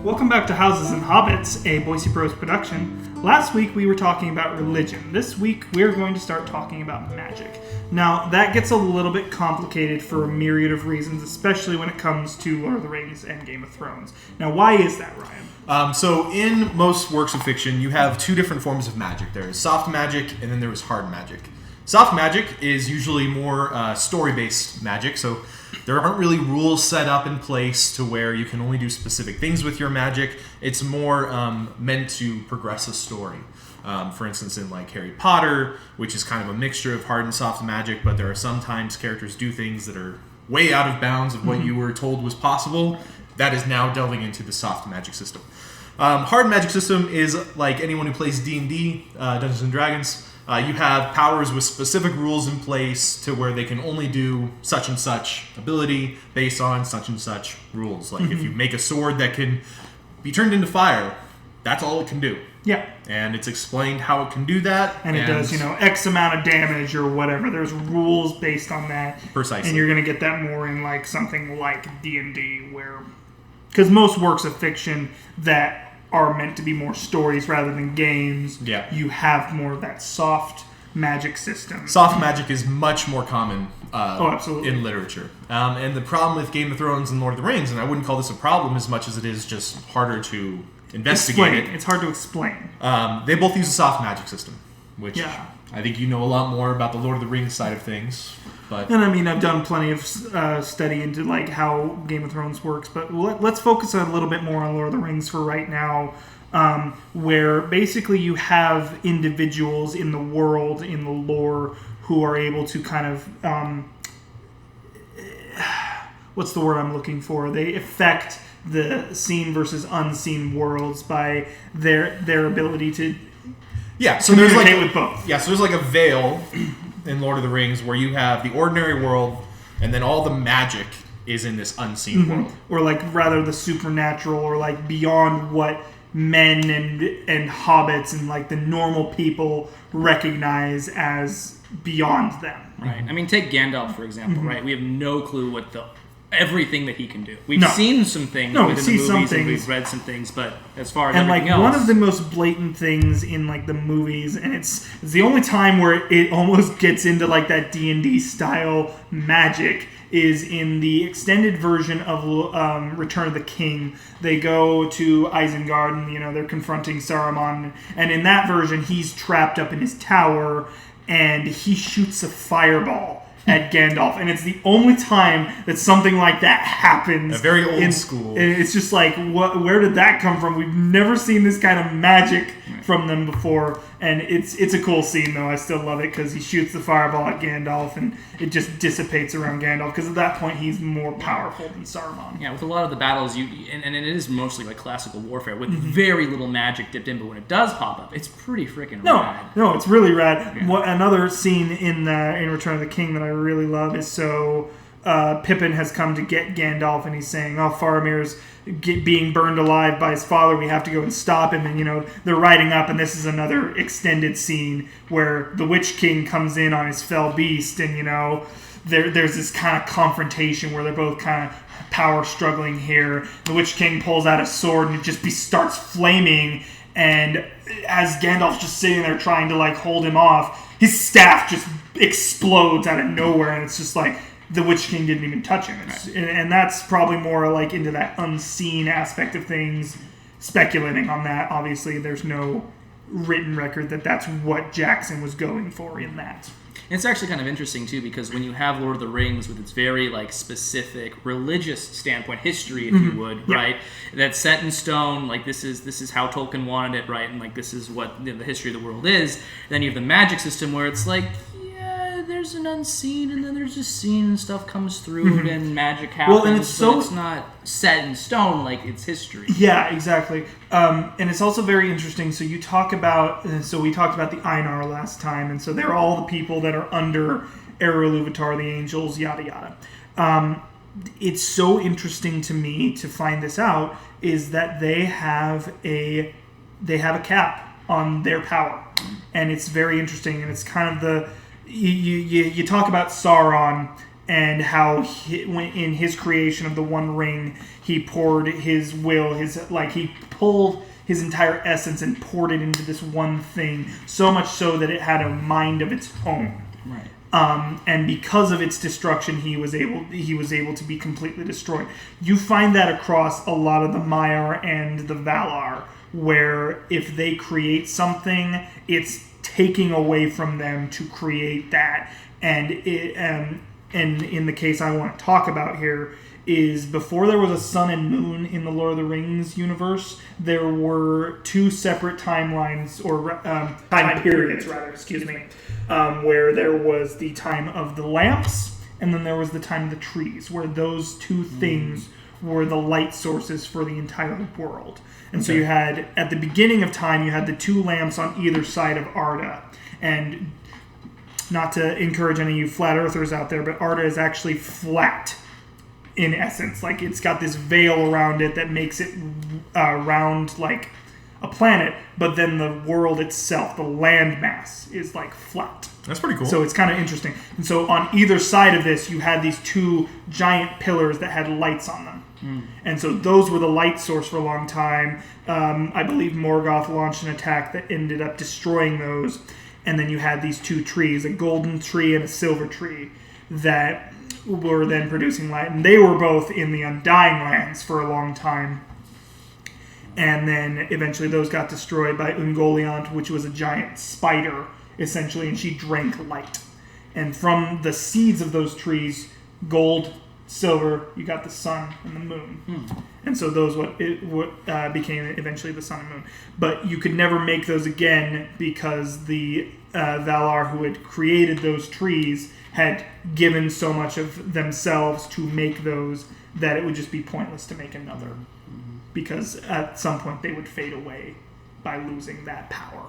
Welcome back to Houses and Hobbits, a Boise Bros production. Last week we were talking about religion. This week we're going to start talking about magic. Now, that gets a little bit complicated for a myriad of reasons, especially when it comes to Lord of the Rings and Game of Thrones. Now, why is that, Ryan? So in most works of fiction, you have two different forms of magic. There is soft magic, and then there is hard magic. Soft magic is usually more story-based magic, so there aren't really rules set up in place to where you can only do specific things with your magic. It's more meant to progress a story. For instance, in like Harry Potter, which is kind of a mixture of hard and soft magic, but there are sometimes characters do things that are way out of bounds of what you were told was possible. That is now delving into the soft magic system. Hard magic system is like anyone who plays D&D, Dungeons & Dragons. You have powers with specific rules in place to where they can only do such and such ability based on such and such rules. Like if you make a sword that can be turned into fire, that's all it can do. Yeah. And it's explained how it can do that. And it does, X amount of damage or whatever. There's rules based on that. Precisely. And you're going to get that more in like something like D&D where... Because most works of fiction that are meant to be more stories rather than games, you have more of that soft magic system. Soft magic is much more common absolutely. In literature. And the problem with Game of Thrones and Lord of the Rings, and I wouldn't call this a problem as much as it is just harder to investigate. It's hard to explain. They both use a soft magic system, which I think you know a lot more about the Lord of the Rings side of things. And I mean, I've done plenty of study into like how Game of Thrones works, but let's focus a little bit more on Lord of the Rings for right now, where basically you have individuals in the world, in the lore, who are able to kind of, what's the word I'm looking for? They affect the seen versus unseen worlds by their ability to communicate with both. Yeah, so there's like a veil in Lord of the Rings where you have the ordinary world and then all the magic is in this unseen world. Or like rather the supernatural or like beyond what men and hobbits and like the normal people recognize as beyond them. Right. I mean, take Gandalf, for example, right? We have no clue what everything that he can do. We've seen some things within the movies and we've read some things, but as far as everything else... one of the most blatant things in like the movies, and it's the only time where it almost gets into like that D&D style magic, is in the extended version of Return of the King. They go to Isengard and they're confronting Saruman, and in that version he's trapped up in his tower and he shoots a fireball at Gandalf, and it's the only time that something like that happens. Very old school. It's just like, where did that come from? We've never seen this kind of magic from them before, and it's a cool scene though. I still love it because he shoots the fireball at Gandalf, and it just dissipates around Gandalf because at that point he's more powerful than Saruman. Yeah, with a lot of the battles, and it is mostly like classical warfare with very little magic dipped in, but when it does pop up, it's pretty freaking rad. No, it's really rad. Yeah. Another scene in Return of the King that I really love is Pippin has come to get Gandalf and he's saying, Faramir's being burned alive by his father, we have to go and stop him, and they're riding up, and this is another extended scene where the Witch King comes in on his fell beast, and there's this kind of confrontation where they're both kind of power struggling here. The Witch King pulls out a sword and it just starts flaming, and as Gandalf's just sitting there trying to like hold him off, his staff just explodes out of nowhere, and it's just like the Witch King didn't even touch him. And that's probably more like into that unseen aspect of things. Speculating on that, obviously there's no written record that that's what Jackson was going for in that. It's actually kind of interesting too, because when you have Lord of the Rings with its very like specific religious standpoint, history, if you would, right? That's set in stone. Like this is how Tolkien wanted it, right? And like this is what the history of the world is. Then you have the magic system where it's like, there's an unseen, and then there's a scene, and stuff comes through it, and magic happens. Well, and it's not set in stone like it's history. Yeah, exactly. And it's also very interesting. So we talked about the Einar last time, and so they're all the people that are under Eru-Ilúvatar, the angels, yada yada. It's so interesting to me to find this out is that they have a cap on their power, and it's very interesting, and it's kind of the. You talk about Sauron and how in his creation of the One Ring, he poured his will, he pulled his entire essence and poured it into this one thing, so much so that it had a mind of its own. Right. And because of its destruction, he was able to be completely destroyed. You find that across a lot of the Maiar and the Valar, where if they create something, it's taking away from them to create that. And in the case I want to talk about here is before there was a sun and moon in the Lord of the Rings universe, there were two separate timelines, or time periods, rather, where there was the time of the lamps, and then there was the time of the trees, where those two things were the light sources for the entire world. And so you had, at the beginning of time, you had the two lamps on either side of Arda. And not to encourage any of you flat earthers out there, but Arda is actually flat in essence. Like, it's got this veil around it that makes it round like a planet, but then the world itself, the land mass, is like flat. That's pretty cool. So it's kind of interesting. And so on either side of this, you had these two giant pillars that had lights on them. And so those were the light source for a long time. I believe Morgoth launched an attack that ended up destroying those. And then you had these two trees, a golden tree and a silver tree, that were then producing light. And they were both in the Undying Lands for a long time. And then eventually those got destroyed by Ungoliant, which was a giant spider, essentially, and she drank light. And from the seeds of those trees, gold, silver, you got the sun and the moon. And so those became eventually the sun and moon. But you could never make those again because the Valar who had created those trees had given so much of themselves to make those that it would just be pointless to make another. Because at some point they would fade away by losing that power,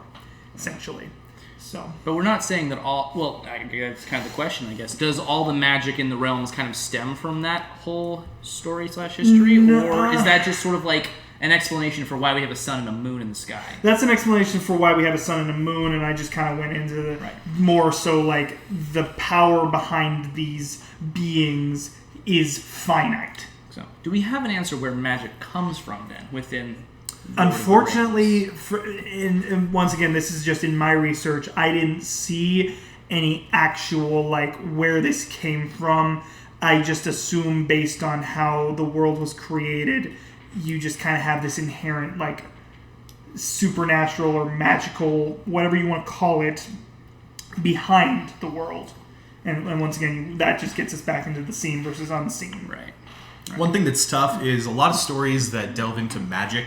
essentially. So, but we're not saying that all. Well, that's kind of the question, I guess. Does all the magic in the realms kind of stem from that whole story/history, or is that just sort of like an explanation for why we have a sun and a moon in the sky? That's an explanation for why we have a sun and a moon, and I just kind of went into the more so like the power behind these beings is finite. So, do we have an answer where magic comes from then within? Unfortunately, and once again, this is just in my research, I didn't see any actual, like, where this came from. I just assume based on how the world was created, you just kind of have this inherent, like, supernatural or magical, whatever you want to call it, behind the world. And once again, that just gets us back into the seen versus unseen. Right. One thing that's tough is a lot of stories that delve into magic.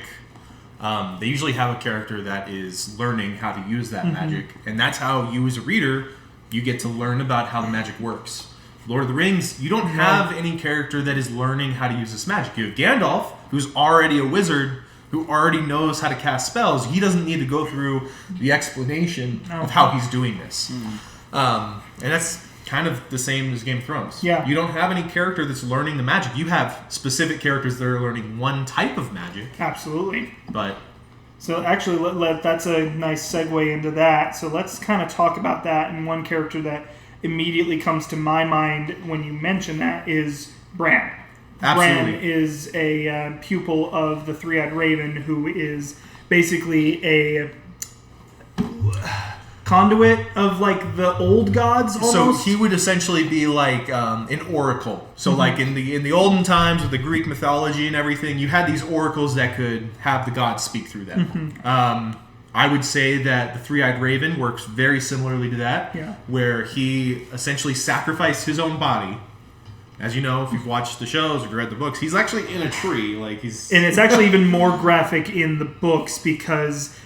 They usually have a character that is learning how to use that magic, and that's how you as a reader, you get to learn about how the magic works. Lord of the Rings, you don't have any character that is learning how to use this magic. You have Gandalf, who's already a wizard, who already knows how to cast spells. He doesn't need to go through the explanation of how he's doing this. And that's kind of the same as Game of Thrones. Yeah. You don't have any character that's learning the magic. You have specific characters that are learning one type of magic. Absolutely. But so actually, that's a nice segue into that. So let's kind of talk about that. And one character that immediately comes to my mind when you mention that is Bran. Absolutely. Bran is a pupil of the Three-Eyed Raven, who is basically a conduit of, like, the old gods almost. So he would essentially be like an oracle. So like in the olden times with the Greek mythology and everything, you had these oracles that could have the gods speak through them. I would say that the Three-Eyed Raven works very similarly to that, where he essentially sacrificed his own body. As you know, if you've watched the shows or read the books, he's actually in a tree. Like he's, and it's actually even more graphic in the books because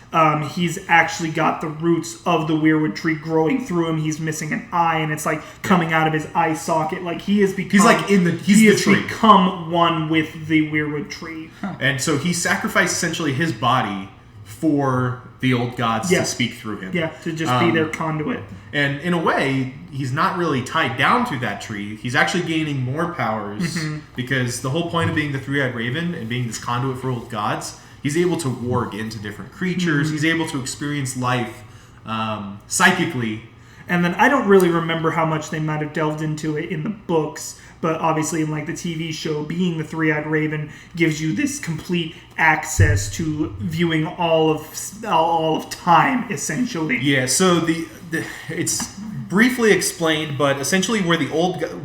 he's actually got the roots of the weirwood tree growing through him. He's missing an eye, and it's like coming out of his eye socket. Like he has become. He's like he has tree. Become one with the weirwood tree. And so he sacrificed essentially his body for the old gods to speak through him. Yeah, to just be their conduit. And in a way, he's not really tied down to that tree. He's actually gaining more powers because the whole point of being the Three-Eyed Raven and being this conduit for old gods, he's able to warg into different creatures. He's able to experience life psychically And then I don't really remember how much they might have delved into it in the books, but obviously in like the TV show, being the three-eyed raven gives you this complete access to viewing all of time, essentially. Yeah, so the it's briefly explained, but essentially where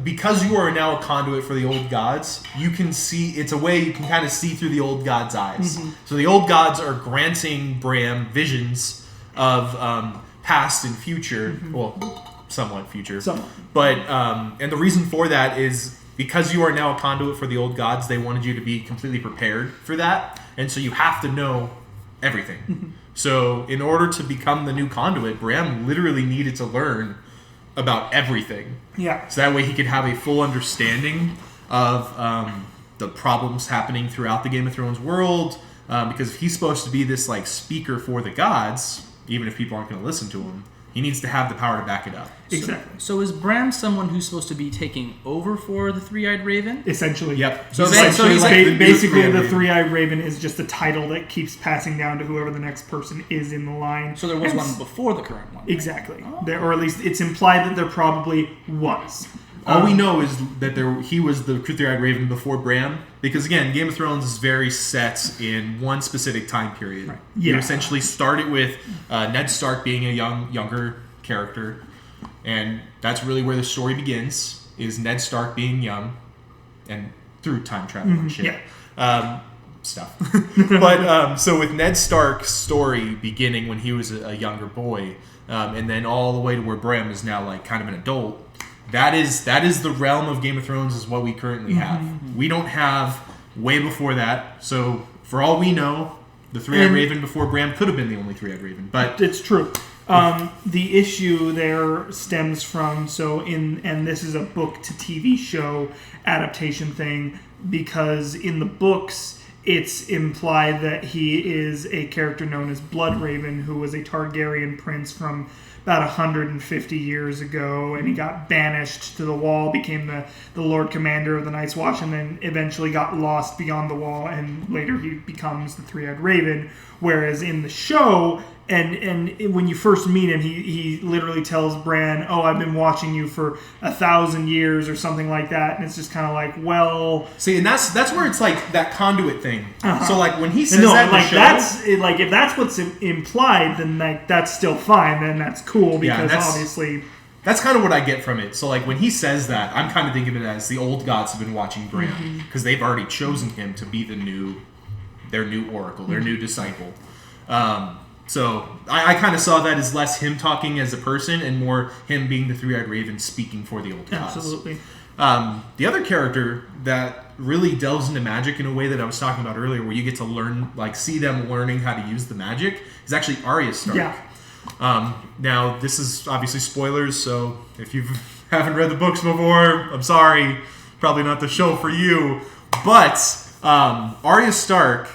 because you are now a conduit for the old gods, you can see, it's a way you can kind of see through the old gods' eyes. So the old gods are granting Bram visions of past and future, well, somewhat future. But and the reason for that is because you are now a conduit for the old gods, they wanted you to be completely prepared for that, and so you have to know everything. So in order to become the new conduit, Bram literally needed to learn about everything. Yeah. So that way he could have a full understanding of the problems happening throughout the Game of Thrones world. Because if he's supposed to be this like speaker for the gods, even if people aren't going to listen to him, he needs to have the power to back it up. Exactly. So is Bram someone who's supposed to be taking over for the Three-Eyed Raven? Essentially. Yep. So Essentially, he's like basically the three-eyed raven is just a title that keeps passing down to whoever the next person is in the line. So there was one before the current one. Exactly. Or at least it's implied that there probably was. All we know is that he was the three-eyed raven before Bram, because again, Game of Thrones is very set in one specific time period. Right. You Yeah. essentially started with Ned Stark being a younger character, and that's really where the story begins. Is Ned Stark being young, and through time travel and shit. Stuff. But so with Ned Stark's story beginning when he was a younger boy, and then all the way to where Bram is now like kind of an adult. That is the realm of Game of Thrones is what we currently have. We don't have way before that. So for all we know, the three-eyed raven before Bram could have been the only three-eyed raven. But it's true. The issue there stems from and this is a book to TV show adaptation thing, because in the books it's implied that he is a character known as Bloodraven, who was a Targaryen prince from about 150 years ago, and he got banished to the Wall, became the Lord Commander of the Night's Watch, and then eventually got lost beyond the Wall, and later he becomes the Three-Eyed Raven. Whereas in the show, and when you first meet him, he literally tells Bran, "Oh, I've been watching you for 1,000 years," or something like that, and it's just kind of like, well, see, and that's where it's like that conduit thing. So like when he says no, that in like the show, that's like if that's what's implied, then like that's still fine. Then that's cool because obviously. That's kind of what I get from it. So, like, when he says that, I'm kind of thinking of it as the old gods have been watching Bran, because they've already chosen him to be their new oracle, their new disciple. So, I kind of saw that as less him talking as a person and more him being the three-eyed raven speaking for the old gods. Absolutely. The other character that really delves into magic in a way that I was talking about earlier, where you get to learn, like, see them learning how to use the magic, is actually Arya Stark. Yeah. Now, this is obviously spoilers, so if you haven't read the books before, I'm sorry, probably not the show for you. But Arya Stark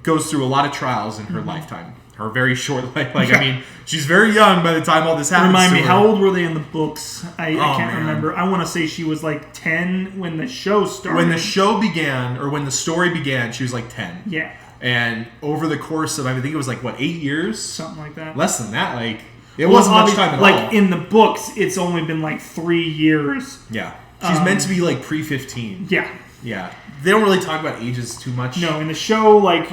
goes through a lot of trials in her lifetime. Her very short life. I mean, she's very young by the time all this happens. Remind me, how old were they in the books? I can't remember. I want to say she was like 10 when the show started. When the show began, or when the story began, she was like 10. Yeah. And over the course of, I think it was like, 8 years? Something like that. Less than that. Like, it wasn't much time at all. Like, in the books, it's only been like 3 years. Yeah. She's meant to be like pre-15. Yeah. Yeah. They don't really talk about ages too much. No, in the show, like,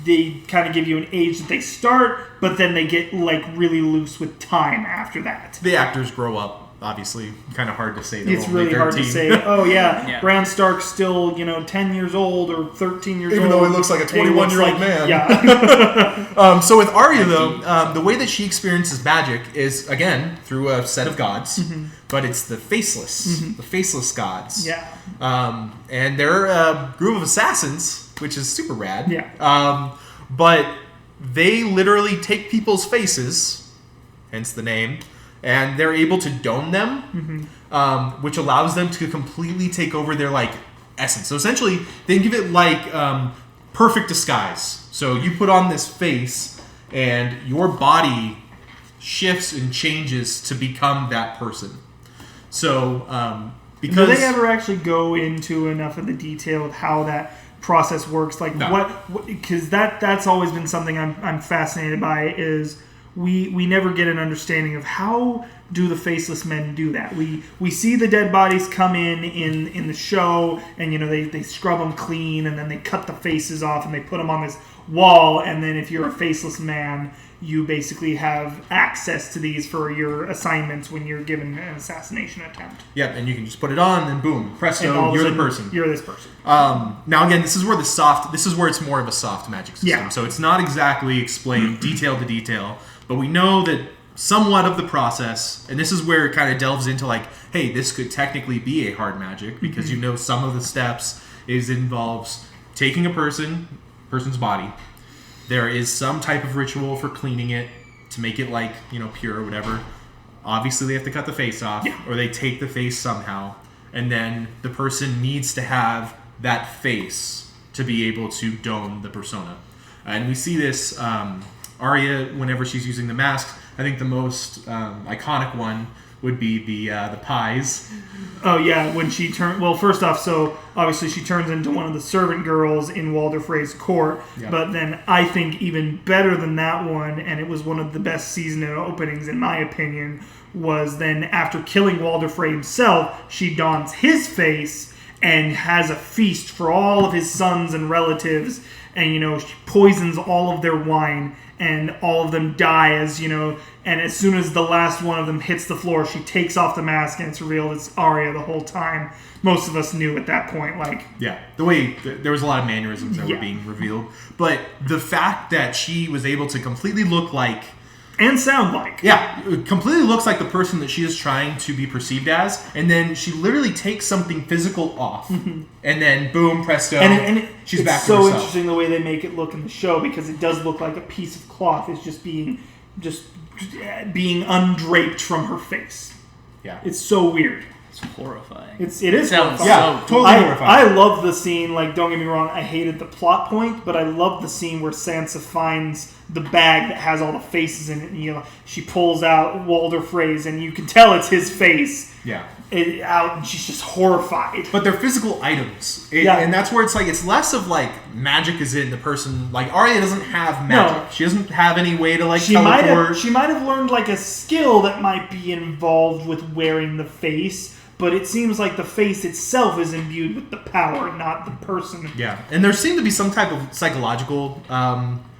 they kind of give you an age that they start, but then they get, like, really loose with time after that. The actors grow up. Obviously, kind of hard to say. It's really hard to say, oh yeah, Bran Stark's still, 10 years old or 13 years old. Even though he looks like a 21-year-old man. Yeah. So with Arya, though, the way that she experiences magic is, again, through a set of gods, but it's the faceless gods. Yeah. And they're a group of assassins, which is super rad. Yeah. But they literally take people's faces, hence the name, and they're able to dome them, which allows them to completely take over their, like, essence. So essentially, they give it, like, perfect disguise. So you put on this face, and your body shifts and changes to become that person. So, because... Do they ever actually go into enough of the detail of how that process works? Like, no. what... Because that's always been something I'm fascinated by, is... we never get an understanding of how do the faceless men do that. We see the dead bodies come in the show, and they scrub them clean, and then they cut the faces off and they put them on this wall, and then if you're a faceless man, you basically have access to these for your assignments when you're given an assassination attempt. Yep, and you can just put it on, and boom, presto, you're the person. You're this person. Now again, this is where it's more of a soft magic system. Yeah. So it's not exactly explained detail to detail, but we know that somewhat of the process, and this is where it kind of delves into like, hey, this could technically be a hard magic because some of the steps involves taking a person's body. There is some type of ritual for cleaning it to make it like, pure or whatever. Obviously, they have to cut the face off, or they take the face somehow, and then the person needs to have that face to be able to don the persona. And we see this, Arya, whenever she's using the masks, I think the most iconic one would be the pies. Oh yeah, when she first off, so obviously she turns into one of the servant girls in Walder Frey's court, but then I think even better than that one, and it was one of the best season openings in my opinion, was then after killing Walder Frey himself, she dons his face and has a feast for all of his sons and relatives, and she poisons all of their wine, and all of them die and as soon as the last one of them hits the floor, she takes off the mask, and it's revealed it's Arya the whole time. Most of us knew at that point, the way there was a lot of mannerisms that were being revealed, but the fact that she was able to completely look like and sound like. Yeah, it completely looks like the person that she is trying to be perceived as, and then she literally takes something physical off, and then boom, presto, she's back to herself. It's so interesting the way they make it look in the show, because it does look like a piece of cloth is just being undraped from her face. Yeah. It's so weird. It's horrifying. It is horrifying. Yeah, totally horrifying. I love the scene, don't get me wrong, I hated the plot point, but I love the scene where Sansa finds the bag that has all the faces in it, and she pulls out Walder Frey's, and you can tell it's his face. Yeah. Out, and she's just horrified. But they're physical items. And that's where it's less of magic is in the person. Arya doesn't have magic. No. She doesn't have any way to teleport. She might have learned a skill that might be involved with wearing the face, but it seems like the face itself is imbued with the power, not the person. Yeah. And there seemed to be some type of psychological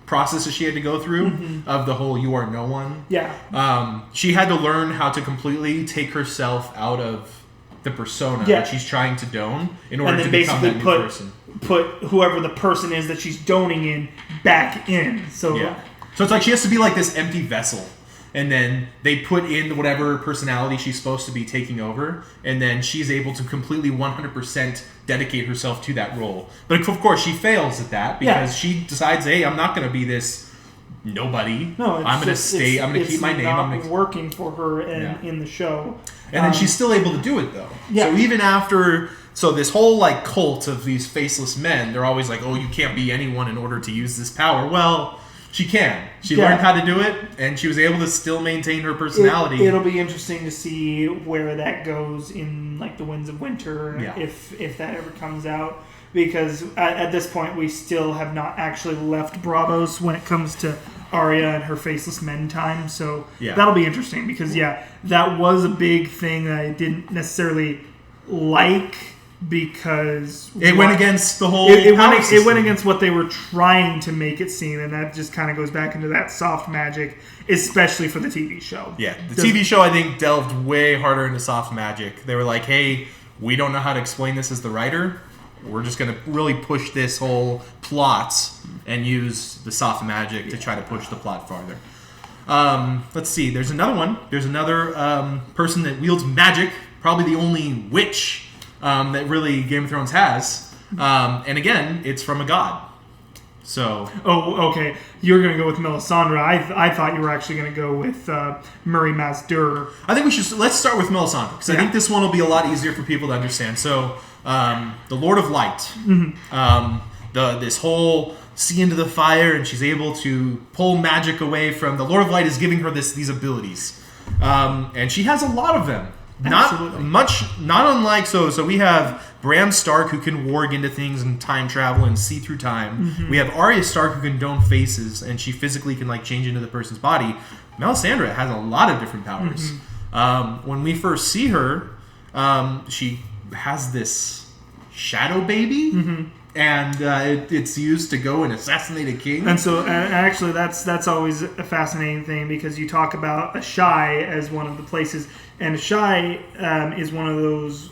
processes she had to go through of the whole "you are no one." Yeah. She had to learn how to completely take herself out of the persona that she's trying to don in order to become that new person. Put whoever the person is that she's doning in back in. So So it's she has to be this empty vessel. And then they put in whatever personality she's supposed to be taking over, and then she's able to completely 100% dedicate herself to that role. But of course, she fails at that because she decides, hey, I'm not going to be this nobody. No, I'm going to stay. I'm going to keep my name. I'm not working for her in the show. And then she's still able to do it, though. Yeah. So even after... So this whole cult of these faceless men, they're always oh, you can't be anyone in order to use this power. Well... She can. She learned how to do it, and she was able to still maintain her personality. It'll be interesting to see where that goes in the Winds of Winter, if that ever comes out. Because at this point, we still have not actually left Bravos when it comes to Arya and her faceless men time. So that'll be interesting because that was a big thing that I didn't necessarily like. Because it went against the whole it went against what they were trying to make it seem, and that just kind of goes back into that soft magic, especially for the TV show. Yeah, the TV show I think delved way harder into soft magic. They were like, hey, we don't know how to explain this as the writer. We're just going to really push this whole plot and use the soft magic to try to push the plot farther. Let's see. There's another one. There's another person that wields magic, probably the only witch that really Game of Thrones has. And again, it's from a god. So. Oh, okay. You're going to go with Melisandre. I thought you were actually going to go with Murray Masdur. I think let's start with Melisandre, because I think this one will be a lot easier for people to understand. So, the Lord of Light. This whole see into the fire, and she's able to pull magic away from... The Lord of Light is giving her these abilities. And she has a lot of them. Not Absolutely. much, not unlike... So we have Bran Stark, who can warg into things and time travel and see through time. We have Arya Stark, who can dome faces, and she physically can like change into the person's body. Melisandre has a lot of different powers. When we first see her, she has this shadow baby, and it's used to go and assassinate a king. And so, and actually, that's always a fascinating thing, because you talk about Ashai as one of the places, and Ashai is one of those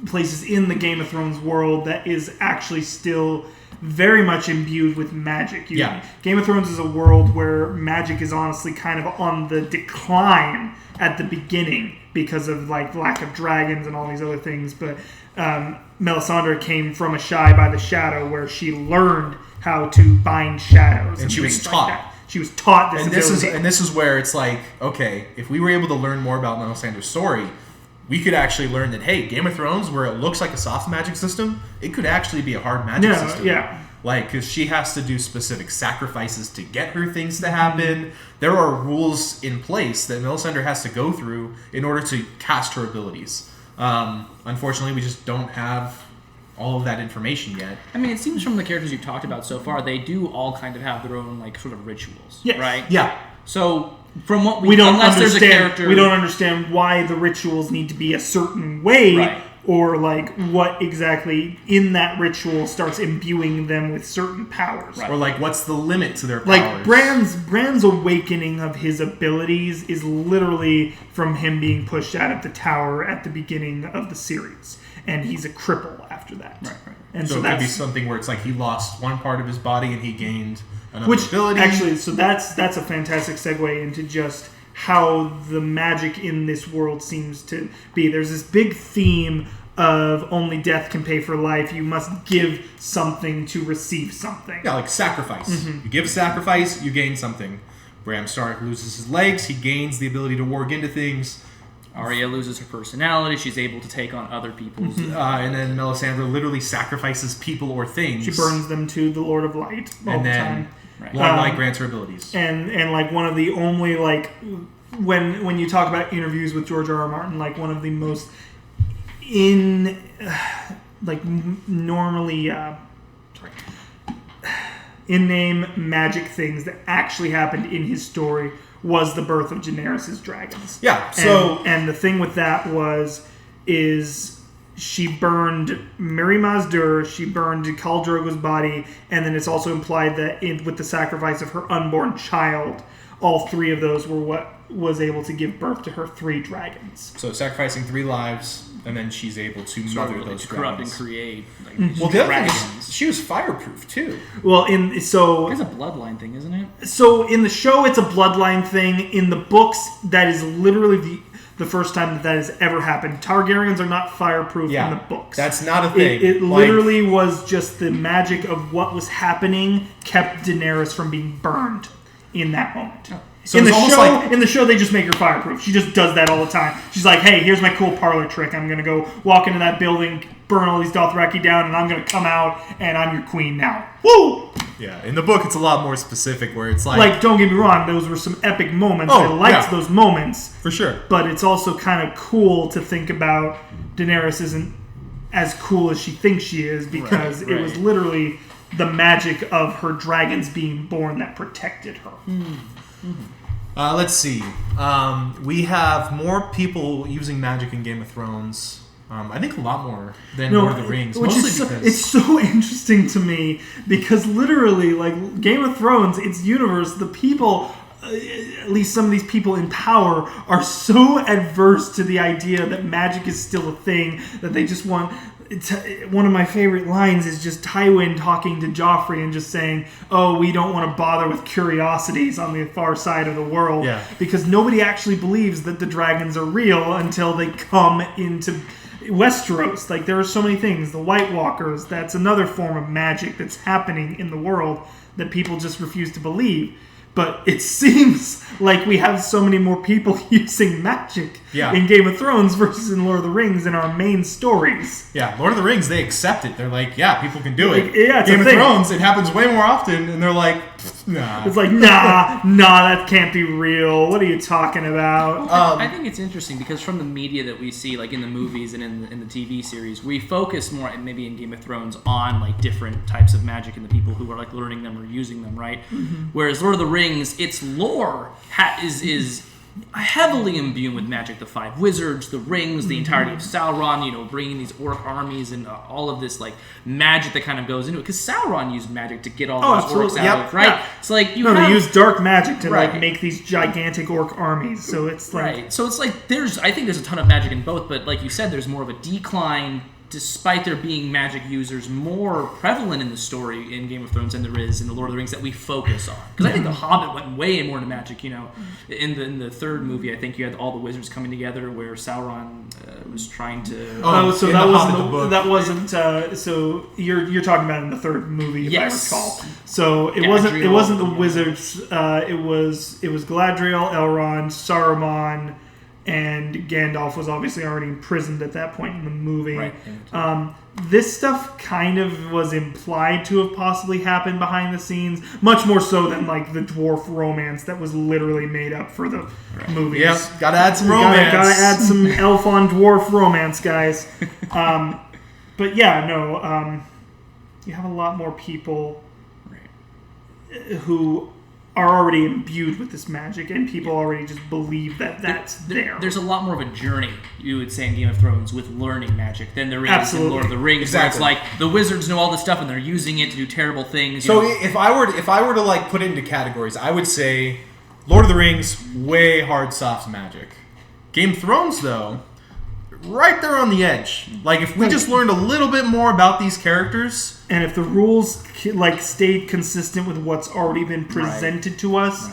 places in the Game of Thrones world that is actually still very much imbued with magic. Game of Thrones is a world where magic is honestly kind of on the decline at the beginning because of like lack of dragons and all these other things. But Melisandre came from Ashai by the Shadow, where she learned how to bind shadows, and she was taught. Like she was taught this ability. And this is where it's like, okay, if we were able to learn more about Melisandre's story, we could actually learn that, hey, Game of Thrones, where it looks like a soft magic system, it could actually be a hard magic system. Yeah. Like, because she has to do specific sacrifices to get her things to happen. There are rules in place that Melisandre has to go through in order to cast her abilities. Unfortunately, we just don't have all of that information yet. I mean, it seems from the characters you've talked about so far, they do all kind of have their own like sort of rituals, right? Yeah. So from what we don't understand, there's a character, we don't understand why the rituals need to be a certain way, right, or like what exactly in that ritual starts imbuing them with certain powers, right, or like what's the limit to their powers. Like Bran's awakening of his abilities is literally from him being pushed out of the tower at the beginning of the series, and he's a cripple after that. Right. And so it could be something where it's like he lost one part of his body and he gained another ability. Actually, so that's a fantastic segue into just how the magic in this world seems to be. There's this big theme of only death can pay for life. You must give something to receive something. Yeah, like sacrifice. You give a sacrifice, you gain something. Bran Stark loses his legs, he gains the ability to warg into things. Arya loses her personality. She's able to take on other people's... and then Melisandre literally sacrifices people or things. She burns them to the Lord of Light all the time. Lord of Light grants her abilities. And like one of the only, like, when you talk about interviews with George R.R. Martin, like one of the most in-name magic things that actually happened in his story was the birth of Daenerys' dragons. Yeah. So and the thing with that is she burned Miri Mazdur, she burned Khal Drogo's body, and then it's also implied that with the sacrifice of her unborn child, all three of those were what was able to give birth to her 3 dragons. So sacrificing 3 lives, and then she's able to mother those corrupt dragons. And create. Like, well, the other thing is, she was fireproof too. Well, it's a bloodline thing, isn't it? So in the show, it's a bloodline thing. In the books, that is literally the first time that has ever happened. Targaryens are not fireproof in the books. That's not a thing. It literally was just the magic of what was happening kept Daenerys from being burned in that moment. Oh. So in the show, they just make her fireproof. She just does that all the time. She's like, hey, here's my cool parlor trick. I'm going to go walk into that building, burn all these Dothraki down, and I'm going to come out, and I'm your queen now. Woo! Yeah, in the book, it's a lot more specific, where it's like... Like, don't get me wrong, those were some epic moments. I liked those moments. For sure. But it's also kind of cool to think about Daenerys isn't as cool as she thinks she is, because it was literally the magic of her dragons being born that protected her. Let's see. We have more people using magic in Game of Thrones. I think a lot more than Lord of the Rings. It's so interesting to me, because literally, like, Game of Thrones, its universe, the people, at least some of these people in power, are so adverse to the idea that magic is still a thing that they just want... one of my favorite lines is just Tywin talking to Joffrey and just saying, oh, we don't want to bother with curiosities on the far side of the world, because nobody actually believes that the dragons are real until they come into Westeros. Like, there are so many things. The White Walkers, that's another form of magic that's happening in the world that people just refuse to believe. But it seems like we have so many more people using magic in Game of Thrones versus in Lord of the Rings in our main stories. Yeah, Lord of the Rings, they accept it. They're like, yeah, people can do it. Yeah, it's Game of Thrones, it happens way more often, and they're like, Nah. It's like, nah, that can't be real. What are you talking about? I think it's interesting because from the media that we see, like in the movies and in the TV series, we focus more, and maybe in Game of Thrones, on like different types of magic and the people who are like learning them or using them, right? Mm-hmm. Whereas Lord of the Rings, its lore is heavily imbued with magic. The 5 wizards, the rings, the entirety of Sauron, bringing these orc armies and all of this like magic that kind of goes into it. Because Sauron used magic to get all those orcs out of, right? Yeah. It's like they use dark magic to like make these gigantic orc armies. So it's like right. So it's like I think there's a ton of magic in both, but like you said, there's more of a decline. Despite there being magic users more prevalent in the story in Game of Thrones than there is in the Lord of the Rings that we focus on. Because I think The Hobbit went way more into magic. In the third movie, I think you had all the wizards coming together where Sauron was trying to. So that wasn't. So you're talking about in the third movie, if I recall. So it wasn't the wizards. It was Galadriel, Elrond, Saruman. And Gandalf was obviously already imprisoned at that point in the movie. Right. This stuff kind of was implied to have possibly happened behind the scenes, much more so than like the dwarf romance that was literally made up for the movies. Yep, gotta add some romance. Gotta add some elf on dwarf romance, guys. But yeah, no, you have a lot more people who are already imbued with this magic, and people already just believe that that's there. There's a lot more of a journey, you would say, in Game of Thrones with learning magic than there is in Lord of the Rings. Exactly. Where it's like the wizards know all this stuff and they're using it to do terrible things. So if I were to like put it into categories, I would say Lord of the Rings, way hard soft magic. Game of Thrones, though, right there on the edge. Like if we just learned a little bit more about these characters. And if the rules like stayed consistent with what's already been presented to us,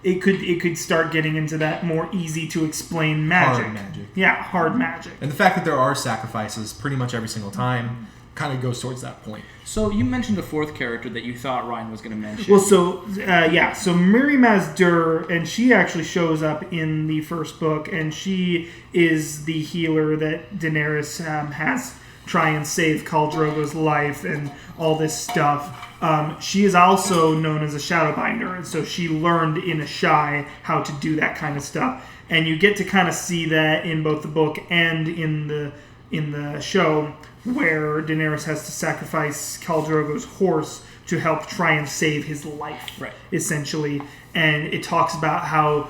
it could start getting into that more easy to explain magic. Hard magic. Yeah, hard magic. And the fact that there are sacrifices pretty much every single time kind of goes towards that point. So you mentioned a fourth character that you thought Ryan was going to mention. Well, so Miri Mazdur, and she actually shows up in the first book, and she is the healer that Daenerys has try and save Khal Drogo's life and all this stuff. She is also known as a Shadowbinder, and so she learned in Ashai how to do that kind of stuff. And you get to kind of see that in both the book and in the show, where Daenerys has to sacrifice Khal Drogo's horse to help try and save his life, essentially. And it talks about how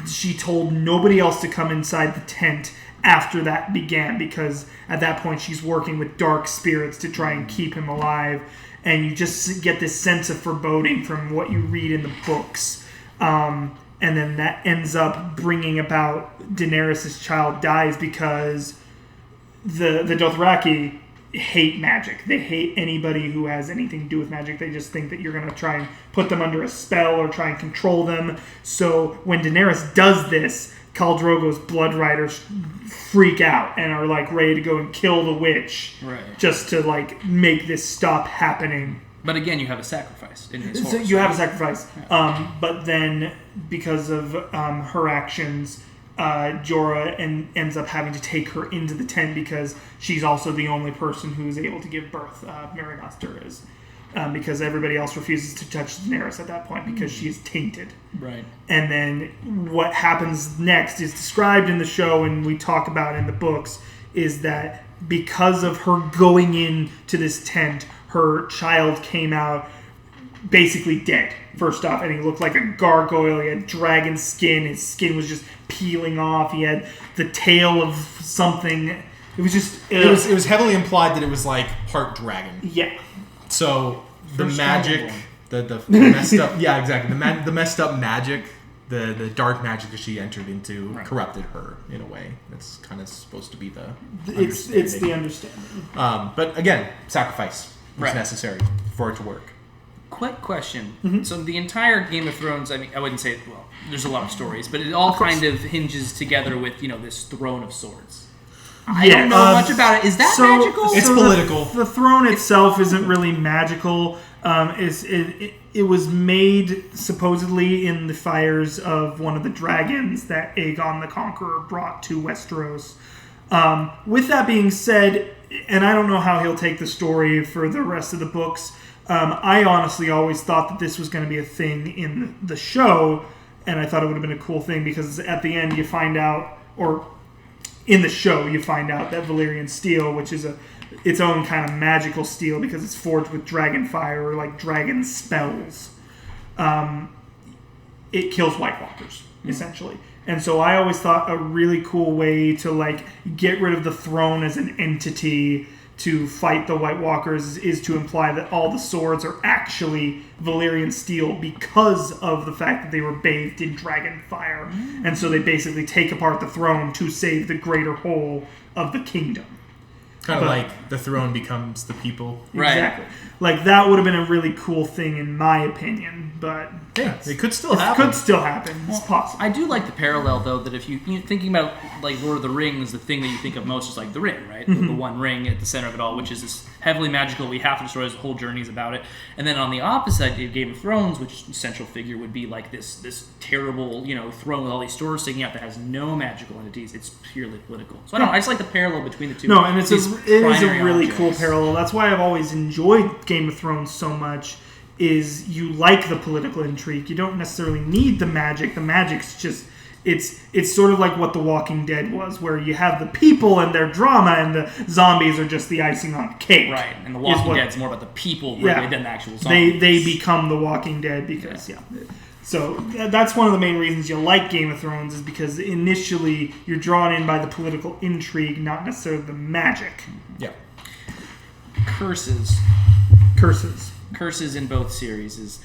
she told nobody else to come inside the tent after that began, because at that point she's working with dark spirits to try and keep him alive. And you just get this sense of foreboding from what you read in the books. And then that ends up bringing about Daenerys' child dies because the Dothraki hate magic. They hate anybody who has anything to do with magic. They just think that you're going to try and put them under a spell or try and control them. So when Daenerys does this, Khal Drogo's blood riders freak out and are like ready to go and kill the witch, just to like make this stop happening. But again, you have a sacrifice in his horse. So you have a sacrifice, but then because of her actions, Jorah ends up having to take her into the tent because she's also the only person who's able to give birth. Mary Master is. Because everybody else refuses to touch Daenerys at that point because she is tainted. Right. And then what happens next is described in the show, and we talk about in the books, is that because of her going into this tent, her child came out basically dead, first off, and he looked like a gargoyle. He had dragon skin. His skin was just peeling off. He had the tail of something. It was just... It was heavily implied that it was like part dragon. Yeah. So the magic, the messed up, yeah, exactly. The messed up magic, the dark magic that she entered into corrupted her in a way. That's kind of supposed to be the. It's the understanding. But again, sacrifice was necessary for it to work. Quick question. Mm-hmm. So the entire Game of Thrones, I mean, I wouldn't say, well, there's a lot of stories, but it all kind of hinges together with, this throne of swords. I don't know much about it. Is that magical? It's political. The throne itself isn't really magical. It was made supposedly in the fires of one of the dragons that Aegon the Conqueror brought to Westeros. With that being said, and I don't know how he'll take the story for the rest of the books, I honestly always thought that this was going to be a thing in the show, and I thought it would have been a cool thing because at the end you find out, or in the show you find out that Valyrian steel, which is its own kind of magical steel because it's forged with dragon fire or like dragon spells, it kills White Walkers, essentially. And so I always thought a really cool way to like get rid of the throne as an entity to fight the White Walkers is to imply that all the swords are actually Valyrian steel because of the fact that they were bathed in dragon fire. And so they basically take apart the throne to save the greater whole of the kingdom. Kind of like the throne becomes the people. Exactly. Like, that would have been a really cool thing in my opinion, but... Yeah, it could still happen. It could still happen. It's possible. I do like the parallel, though, that if you thinking about, like, Lord of the Rings, the thing that you think of most is, like, the ring, right? The one ring at the center of it all, which is this heavily magical, we have to destroy, the whole journey is about it. And then on the opposite, in Game of Thrones, which central figure would be, like, this terrible, throne with all these swords sticking out that has no magical entities. It's purely political. So I just like the parallel between the two. No, and it is a really objects. cool parallel. That's why I've always enjoyed Game of Thrones so much, is you like the political intrigue. You don't necessarily need the magic. The magic's just... It's sort of like what The Walking Dead was, where you have the people and their drama, and the zombies are just the icing on the cake. Right, and The Walking Dead's more about the people really than the actual zombies. They become The Walking Dead because, So that's one of the main reasons you like Game of Thrones, is because initially you're drawn in by the political intrigue, not necessarily the magic. Yeah. Curses in both series.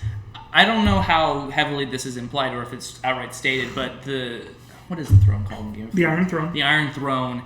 I don't know how heavily this is implied or if it's outright stated, but what is the throne called in Game of Thrones? The Iron Throne. The Iron Throne.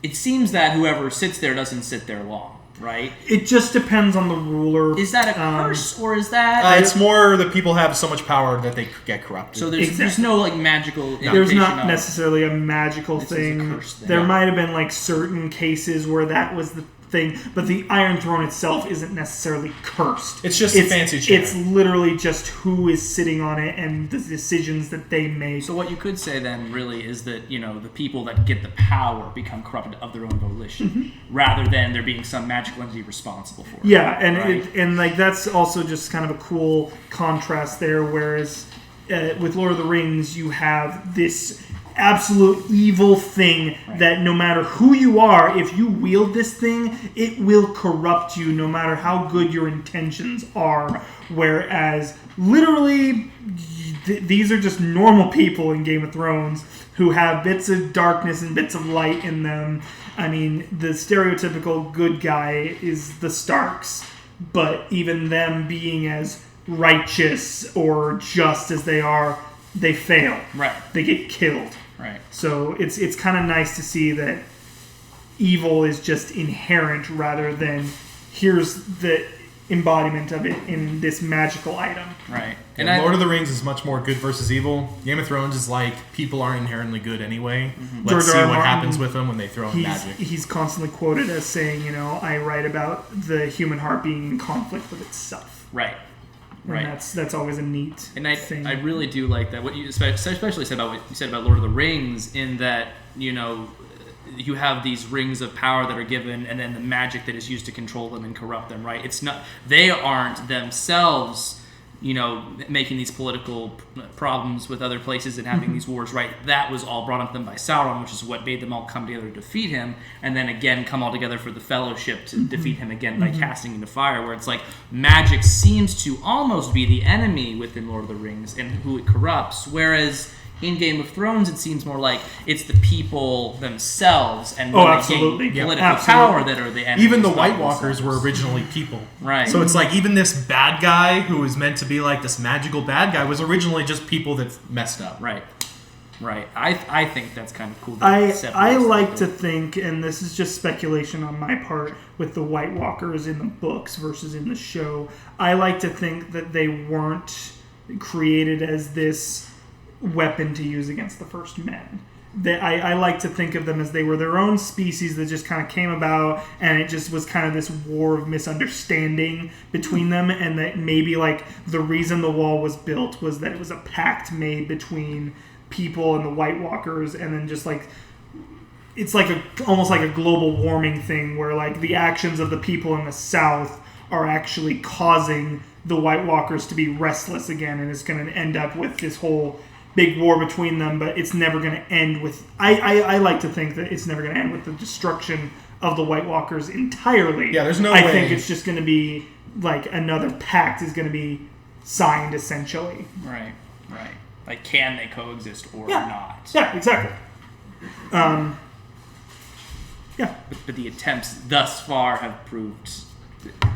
It seems that whoever sits there doesn't sit there long, right? It just depends on the ruler. Is that a curse, or is that... it's more the people have so much power that they get corrupted. So there's no, like, magical... There's not necessarily a magical thing. A curse thing. There might have been, like, certain cases where that was the thing, but the Iron Throne itself isn't necessarily cursed. It's just a fancy chair. It's literally just who is sitting on it and the decisions that they make. So what you could say then really is that, the people that get the power become corrupted of their own volition, rather than there being some magical entity responsible for it. Yeah, and right? and like that's also just kind of a cool contrast there, whereas with Lord of the Rings you have this absolute evil thing that no matter who you are, if you wield this thing, it will corrupt you no matter how good your intentions are. Whereas literally these are just normal people in Game of Thrones who have bits of darkness and bits of light in them. I mean, the stereotypical good guy is the Starks, but even them being as righteous or just as they are, they fail. Right. They get killed. Right. So it's kind of nice to see that evil is just inherent rather than here's the embodiment of it in this magical item. Right. And Lord of the Rings is much more good versus evil. Game of Thrones is like people aren't inherently good anyway. Let's see what happens with them when they throw in magic. He's constantly quoted as saying, I write about the human heart being in conflict with itself. Right. Right. And that's always a neat thing. I really do like that. What you especially said about what you said about Lord of the Rings, in that you have these rings of power that are given, and then the magic that is used to control them and corrupt them. Right? It's not, they aren't themselves making these political problems with other places and having these wars, right? That was all brought up to them by Sauron, which is what made them all come together to defeat him, and then again come all together for the Fellowship to defeat him again by casting into fire, where it's like magic seems to almost be the enemy within Lord of the Rings and who it corrupts, whereas in Game of Thrones it seems more like it's the people themselves and when they gain political power that are the enemy. Even the White Walkers were originally people. Right. So it's like even this bad guy who was meant to be like this magical bad guy was originally just people that messed up. Right. Right. I think that's kind of cool. I like to think, and this is just speculation on my part, with the White Walkers in the books versus in the show, I like to think that they weren't created as this weapon to use against the first men. I like to think of them as they were their own species that just kind of came about, and it just was kind of this war of misunderstanding between them, and that maybe like the reason the wall was built was that it was a pact made between people and the White Walkers, and then just like it's like almost like a global warming thing where like the actions of the people in the South are actually causing the White Walkers to be restless again, and it's going to end up with this whole big war between them, but it's never going to end with... I like to think that it's never going to end with the destruction of the White Walkers entirely. Yeah, there's no way. I think it's just going to be like another pact is going to be signed, essentially. Right. Like, can they coexist or not? Yeah, exactly. But the attempts thus far have proved...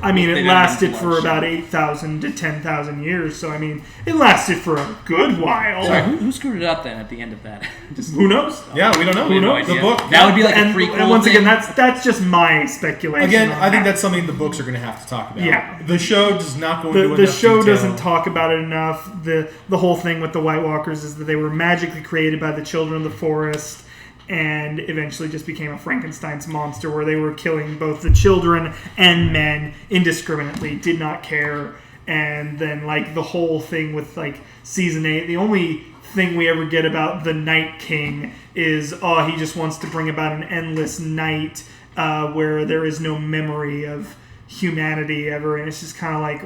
I mean, it lasted for about 8,000 to 10,000 years, so I mean, it lasted for a good while. Sorry, who screwed it up then at the end of that? Who knows? Yeah, we don't know. Who knows? The book. That would be like a prequel. And once again, that's just my speculation. Again, I think that's something the books are going to have to talk about. Yeah. The show does not go into enough The show detail. doesn't talk about it enough. The whole thing with the White Walkers is that they were magically created by the children of the forest, and eventually just became a Frankenstein's monster where they were killing both the children and men indiscriminately, did not care. And then, like, the whole thing with, like, Season 8, the only thing we ever get about the Night King is, he just wants to bring about an endless night where there is no memory of humanity ever. And it's just kind of like,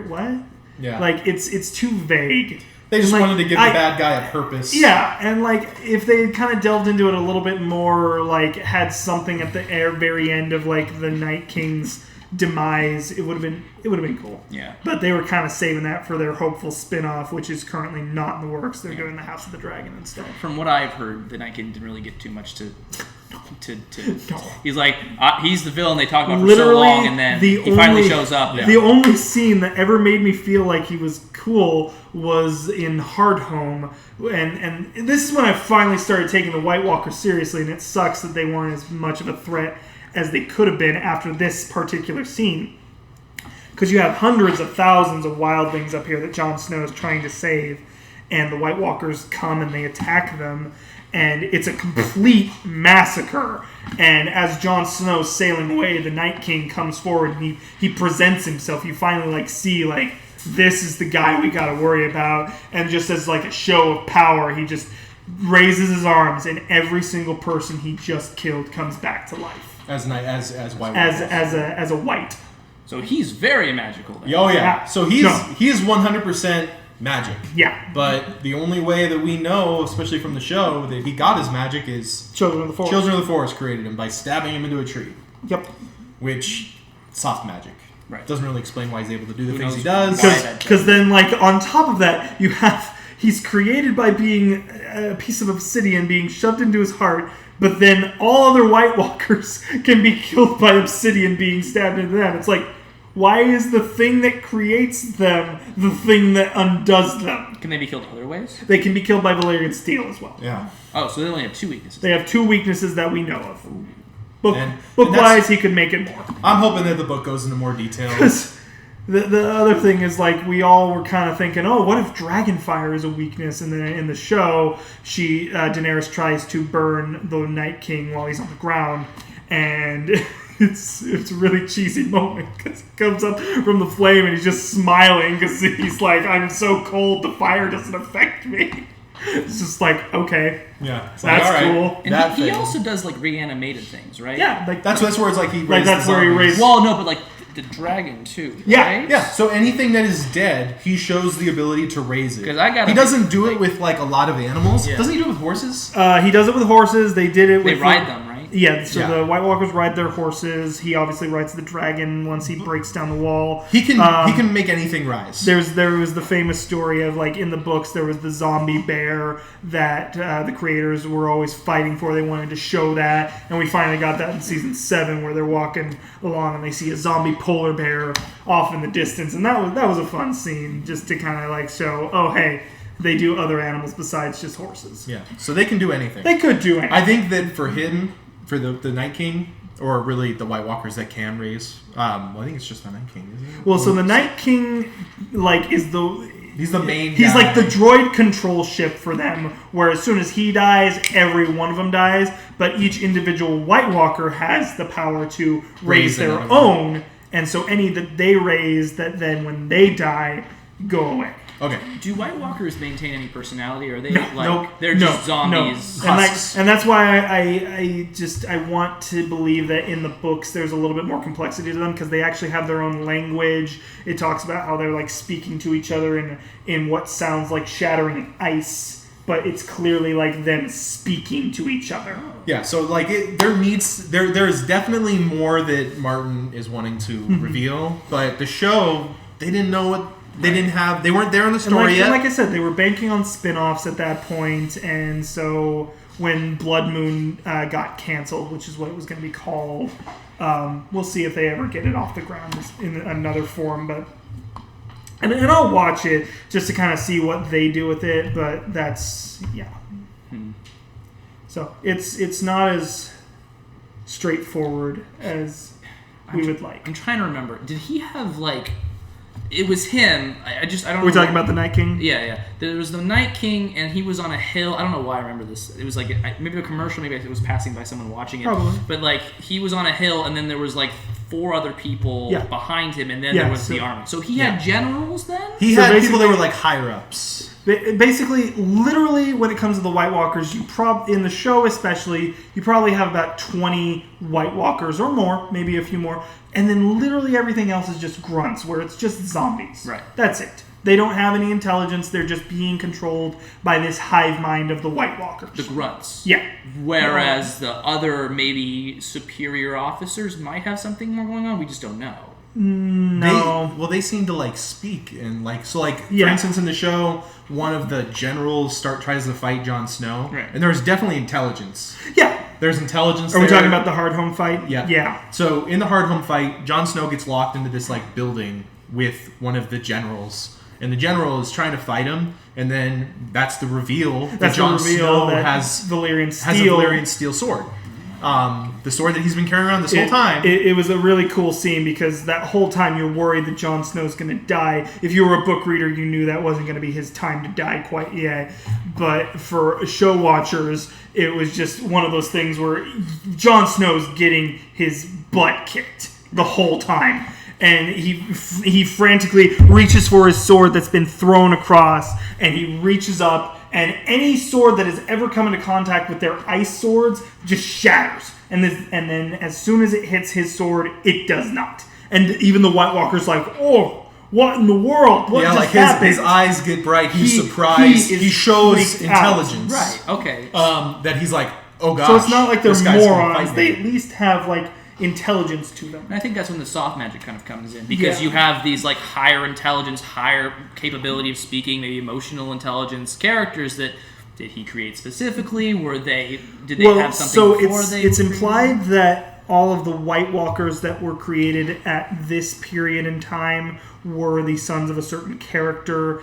what? Yeah. Like, it's too vague. They just like, wanted to give the bad guy a purpose. Yeah, and like if they kind of delved into it a little bit more, or like had something at the very end of like the Night King's demise, it would have been cool. Yeah. But they were kind of saving that for their hopeful spin-off, which is currently not in the works. They're doing the House of the Dragon instead. From what I've heard, the Night King didn't really get too much to No. He's like he's the villain they talk about for Literally, so long, and then he finally shows up. The only scene that ever made me feel like he was cool was in Hardhome, and this is when I finally started taking the White Walkers seriously, and it sucks that they weren't as much of a threat as they could have been after this particular scene. Because you have hundreds of thousands of wildlings up here that Jon Snow is trying to save, and the White Walkers come and they attack them, and it's a complete massacre. And as Jon Snow's sailing away, the Night King comes forward and he presents himself. You finally like see like this is the guy we got to worry about, and just as like a show of power, he just raises his arms, and every single person he just killed comes back to life As White as Walkers. as a white. So he's very magical. Then. Oh yeah. Yeah. So he is 100% magic. Yeah. But the only way that we know, especially from the show, that he got his magic is Children of the Forest. Children of the Forest created him by stabbing him into a tree. Yep. Which, soft magic. Right. Doesn't really explain why he's able to do the Who things he knows does. Because then, like, on top of that, you have... He's created by being a piece of obsidian being shoved into his heart, but then all other White Walkers can be killed by obsidian being stabbed into them. It's like, why is the thing that creates them the thing that undoes them? Can they be killed other ways? They can be killed by Valyrian steel as well. Yeah. Oh, so they only have two weaknesses. They have two weaknesses that we know of. And Book-wise, he could make it more. I'm hoping that the book goes into more detail. Because the other thing is, like, we all were kind of thinking, oh, what if Dragonfire is a weakness? And then in the show, Daenerys tries to burn the Night King while he's on the ground, and it's a really cheesy moment because he comes up from the flame and he's just smiling because he's like, I'm so cold, the fire doesn't affect me. It's just like, okay. Yeah. It's That's like, all right, cool. And that he thing. also does like reanimated things, right? Yeah, like That's where it's like he raised that's the where he zombies. raised- Well, no, but like the dragon too. Yeah, right? Yeah, so anything that is dead, he shows the ability to raise it. 'Cause I gotta he doesn't do like- it with like a lot of animals. Yeah. Doesn't he do it with horses? he does it with horses. They did it They with ride them, right? Yeah, so Yeah. the White Walkers ride their horses. He obviously rides the dragon once he breaks down the wall. He can make anything rise. There was the famous story of, like, in the books, there was the zombie bear that the creators were always fighting for. They wanted to show that, and we finally got that in season 7, where they're walking along and they see a zombie polar bear off in the distance, and that was a fun scene, just to kind of like show, oh hey, they do other animals besides just horses. Yeah, so they can do anything. They could do anything. I think that for him, for the Night King, or really the White Walkers that can raise, well, I think it's just the Night King, isn't it? Well, so the Night King, like, is the... He's the main He's guy. like the droid control ship for them, where as soon as he dies, every one of them dies, but each individual White Walker has the power to raise their another own, and so any that they raise, that then when they die, go away. Okay. Do White Walkers maintain any personality, or are they No, they're just zombies? No. And that's why I want to believe that in the books there's a little bit more complexity to them, because they actually have their own language. It talks about how they're like speaking to each other in what sounds like shattering ice, but it's clearly like them speaking to each other. Yeah, so like there's definitely more that Martin is wanting to reveal, but the show, they didn't know what they weren't there in the story yet. And like I said, they were banking on spin-offs at that point, and so when Blood Moon got canceled, which is what it was going to be called, we'll see if they ever get it off the ground in another form, but and I'll watch it just to kind of see what they do with it, but that's so it's not as straightforward as we would like. I'm trying to remember. Did he have like? It was him. I don't know. We're talking about the Night King? Yeah. There was the Night King, and he was on a hill. I don't know why I remember this. It was like maybe a commercial, maybe it was passing by someone watching it. Probably. But like he was on a hill, and then there was like 4 other people behind him, and then there was the army. So he had generals then? He had people that were like higher ups. Basically, literally, when it comes to the White Walkers, in the show especially, you probably have about 20 White Walkers or more, maybe a few more, and then literally everything else is just grunts, where it's just zombies. Right. That's it. They don't have any intelligence. They're just being controlled by this hive mind of the White Walkers. The grunts. Yeah. Whereas the other maybe superior officers might have something more going on. We just don't know. No. They seem to like speak and like for instance in the show, one of the generals tries to fight Jon Snow, right. And there's definitely intelligence. Yeah, there's intelligence. Are we talking about the hard home fight? Yeah. So in the hard home fight, Jon Snow gets locked into this like building with one of the generals, and the general is trying to fight him, and then that's the reveal that Jon Snow has a Valyrian steel sword. The sword that he's been carrying around this whole time. It was a really cool scene, because that whole time you're worried that Jon Snow's going to die. If you were a book reader, you knew that wasn't going to be his time to die quite yet. But for show watchers, it was just one of those things where Jon Snow's getting his butt kicked the whole time. And he frantically reaches for his sword that's been thrown across, and he reaches up, and any sword that has ever come into contact with their ice swords just shatters. And then as soon as it hits his sword, it does not. And even the White Walker's like, oh, what in the world? What just happened? His eyes get bright. He's surprised. He shows intelligence. Right. Okay. That he's like, oh gosh. So it's not like they're morons. They at least have like intelligence to them. And I think that's when the soft magic kind of comes in, because you have these like higher intelligence, higher capability of speaking, maybe emotional intelligence characters that did he create specifically? Did they have something before they? It's implied that all of the White Walkers that were created at this period in time were the sons of a certain character.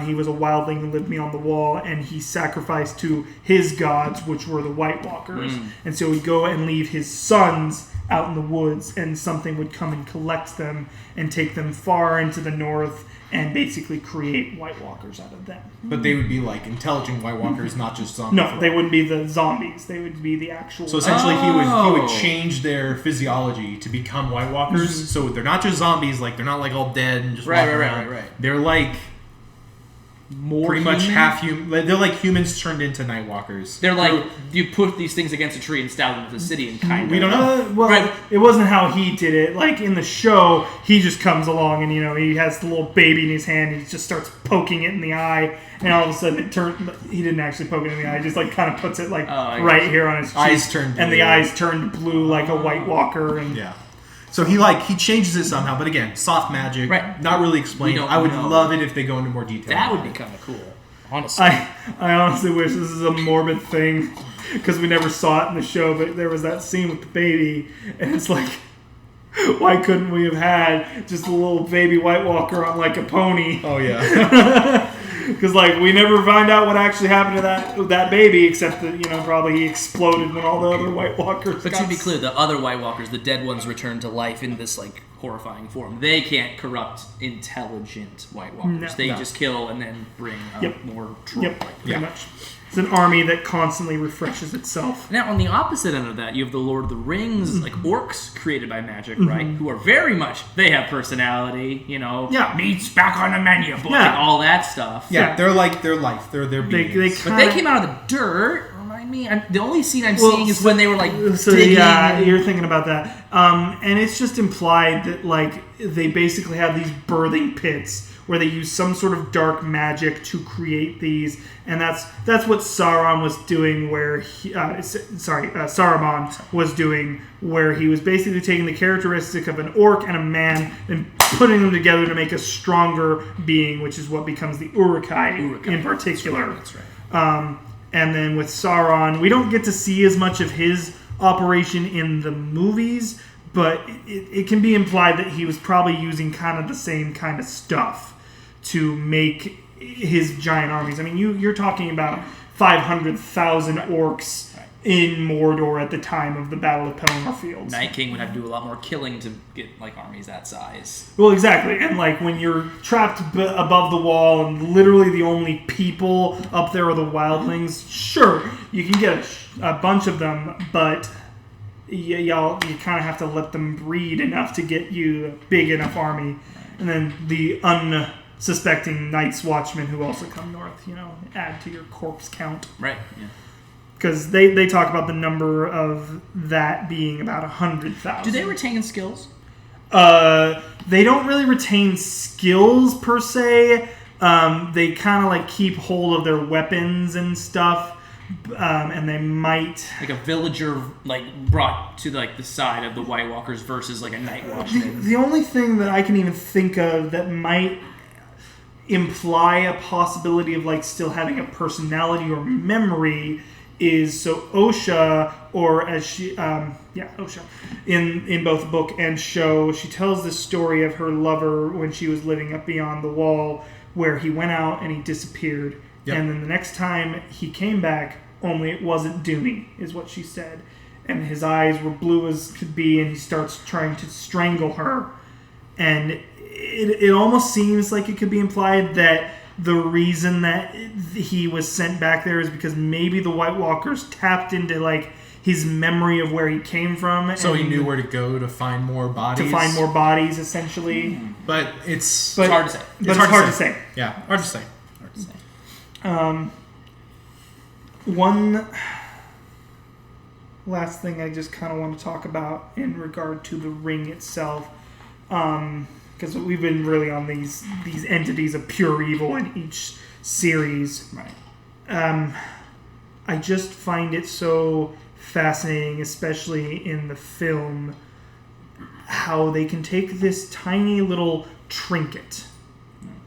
He was a wildling who lived beyond the wall, and he sacrificed to his gods, which were the White Walkers. And so he'd go and leave his sons out in the woods, and something would come and collect them and take them far into the north and basically create White Walkers out of them. But they would be like intelligent White Walkers, not just zombies. No, they wouldn't be the zombies. They would be the actual... So essentially he would change their physiology to become White Walkers. So they're not just zombies, like they're not like all dead and just walking around. Right. They're like more pretty much half human. They're like humans turned into Night Walkers. They're like, you put these things against a tree and stab them with a city and kind of... We don't know. It wasn't how he did it. Like in the show, he just comes along and, he has the little baby in his hand and he just starts poking it in the eye, and all of a sudden he didn't actually poke it in the eye, just like kind of puts it like right here on his cheek. Eyes turned blue. And the eyes turned blue like a White Walker. And so he changes it somehow, but again, soft magic, not really explained. I would love it if they go into more detail. That would be kind of cool, honestly. I honestly wish this is a morbid thing, because we never saw it in the show, but there was that scene with the baby, and it's like, why couldn't we have had just a little baby White Walker on like a pony? Oh yeah. Because like we never find out what actually happened to that baby, except that probably he exploded when all the other White Walkers. But to be clear, the other White Walkers, the dead ones, returned to life in this like horrifying form. They can't corrupt intelligent White Walkers. They just kill and then bring more troop. Pretty much. It's an army that constantly refreshes itself. Now, on the opposite end of that, you have the Lord of the Rings, like orcs created by magic, right? Who are very much, they have personality, meat's back on the menu, boy, all that stuff. Yeah, they're like their life. They're their beings. But they came out of the dirt. Remind me, the only scene I'm seeing is when they were like digging. Yeah, you're thinking about that. And it's just implied that like they basically have these birthing pits where they use some sort of dark magic to create these, and that's what Sauron was doing. Saruman was doing, where he was basically taking the characteristic of an orc and a man and putting them together to make a stronger being, which is what becomes the Uruk-hai in particular. That's right. And then with Sauron, we don't get to see as much of his operation in the movies, but it can be implied that he was probably using kind of the same kind of stuff to make his giant armies. I mean, you're talking about 500,000 orcs in Mordor at the time of the Battle of Pelennor Fields. Night King would have to do a lot more killing to get like armies that size. Well, exactly. And like when you're trapped above the wall and literally the only people up there are the wildlings, sure, you can get a bunch of them, but you kind of have to let them breed enough to get you a big enough army. And then the unsuspecting Night's Watchmen who also come north, add to your corpse count. Right, yeah. Because they talk about the number of that being about 100,000. Do they retain skills? They don't really retain skills per se. They kind of like keep hold of their weapons and stuff. And they might... Like a villager brought to the side of the White Walkers versus like a Night Watchman. The only thing that I can even think of that might imply a possibility of still having a personality or memory is Osha, or as she Osha in both book and show, she tells this story of her lover when she was living up beyond the wall, where he went out and he disappeared. Yep. And then the next time he came back, only it wasn't Dooney, is what she said. And his eyes were blue as could be, and he starts trying to strangle her. And it almost seems like it could be implied that the reason that he was sent back there is because maybe the White Walkers tapped into his memory of where he came from. So he knew where to go to find more bodies. To find more bodies, essentially. But it's hard to say. It's hard to say. Yeah, hard to say. One last thing I just kind of want to talk about in regard to the ring itself, because we've been really on these entities of pure evil in each series. Right. I just find it so fascinating, especially in the film, how they can take this tiny little trinket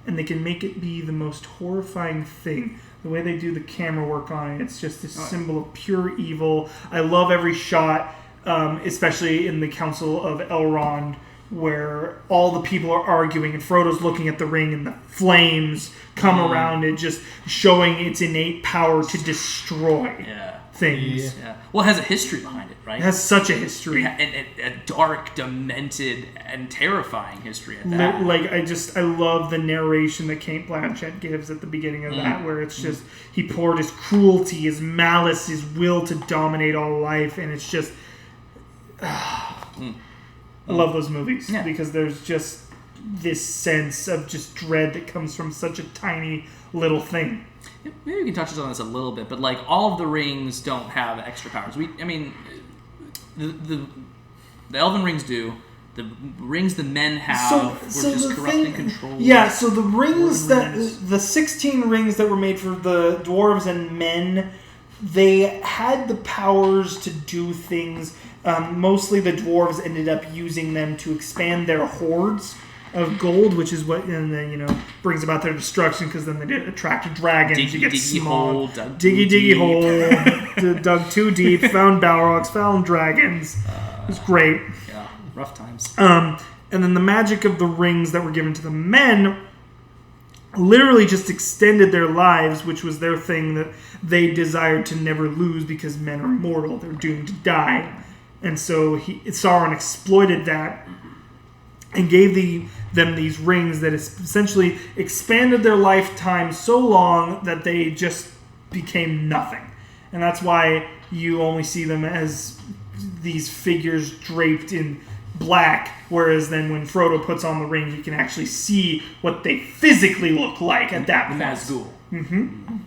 and they can make it be the most horrifying thing. The way they do the camera work on it, it's just this symbol of pure evil. I love every shot, especially in the Council of Elrond, where all the people are arguing and Frodo's looking at the ring and the flames come around it, just showing its innate power to destroy things. Yeah. Well, it has a history behind it, right? It has such a history. A dark, demented, and terrifying history at that. I love the narration that Cate Blanchett gives at the beginning of that, where it's just, he poured his cruelty, his malice, his will to dominate all life, and it's just... I love those movies because there's just this sense of just dread that comes from such a tiny little thing. Maybe we can touch on this a little bit, but all of the rings don't have extra powers. The Elven rings do. The rings the men have were just corrupt and controlled. Yeah, so the rings the 16 rings that were made for the dwarves and men, they had the powers to do things. Mostly the dwarves ended up using them to expand their hoards of gold, which is what brings about their destruction, because then they attract dragons. You get small. Diggy hole. Dug too deep. Found Balrogs. Found dragons. It was great. Yeah, rough times. And then the magic of the rings that were given to the men literally just extended their lives, which was their thing that they desired to never lose, because men are mortal. They're doomed to die. And so Sauron exploited that and gave them these rings that essentially expanded their lifetime so long that they just became nothing. And that's why you only see them as these figures draped in black, whereas then when Frodo puts on the ring, you can actually see what they physically look like at that point. Nazgul. Mm-hmm.